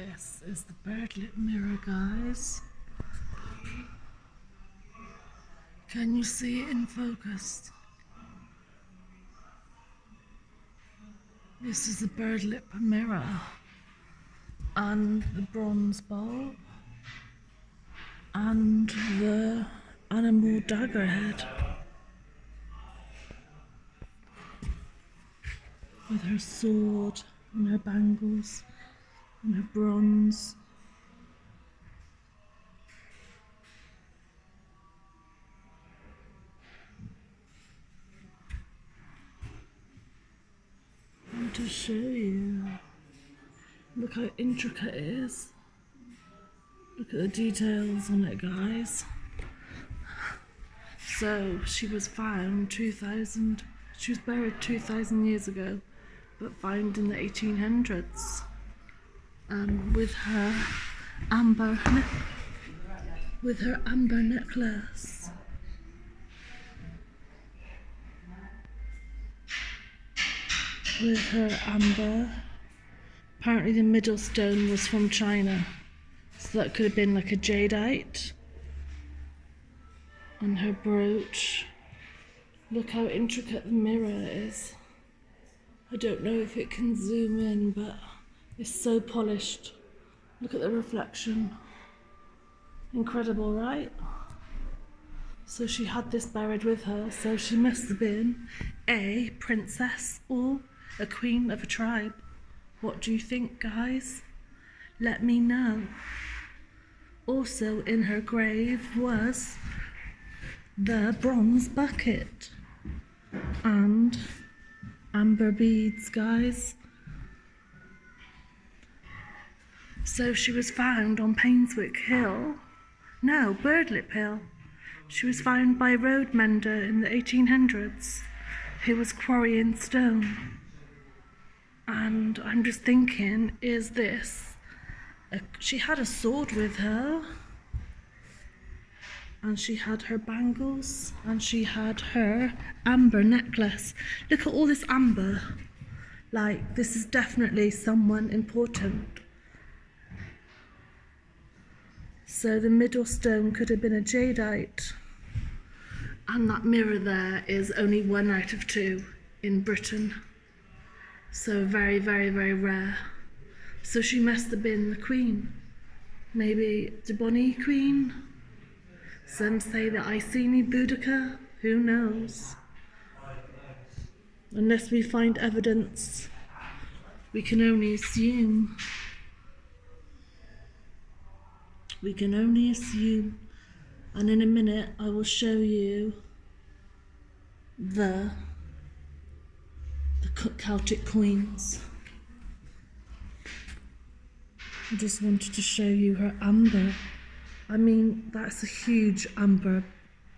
This is the birdlip mirror, guys. Can you see it in focus? This is the birdlip mirror and the bronze bowl and the animal dagger head with her sword and her bangles and her bronze. I want to show you. Look how intricate it is. Look at the details on it, guys. So she was found she was buried 2,000 years ago, but found in the 1800s. With her amber necklace. With her amber. Apparently the middle stone was from China, so that could have been like a jadeite. And her brooch. Look how intricate the mirror is. I don't know if it can zoom in, but it's so polished. Look at the reflection. Incredible, right? So she had this buried with her, so she must have been a princess or a queen of a tribe. What do you think, guys? Let me know. Also in her grave was the bronze bucket and amber beads, guys. So she was found on Painswick Hill. No, Birdlip Hill. She was found by a road mender in the 1800s who was quarrying stone. And I'm just thinking, is this... she had a sword with her. And she had her bangles. And she had her amber necklace. Look at all this amber. Like, this is definitely someone important. So the middle stone could have been a jadeite. And that mirror there is only 1 out of 2 in Britain. So very, very, very rare. So she must have been the queen. Maybe the Bonnie Queen. Some say the Iceni Boudica. Who knows? Unless we find evidence, we can only assume. We can only assume. And in a minute, I will show you the Celtic coins. I just wanted to show you her amber. I mean, that's a huge amber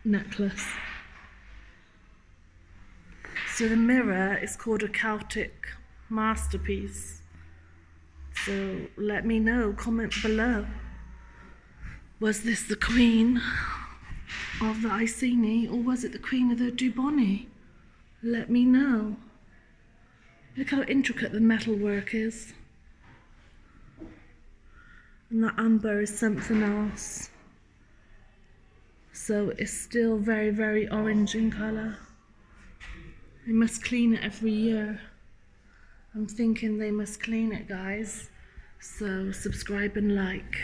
necklace. So the mirror is called a Celtic masterpiece. So let me know, comment below. Was this the queen of the Iceni, or was it the queen of the Dubonnet? Let me know. Look how intricate the metalwork is. And that amber is something else. So it's still very, very orange in colour. They must clean it every year. I'm thinking they must clean it, guys. So subscribe and like.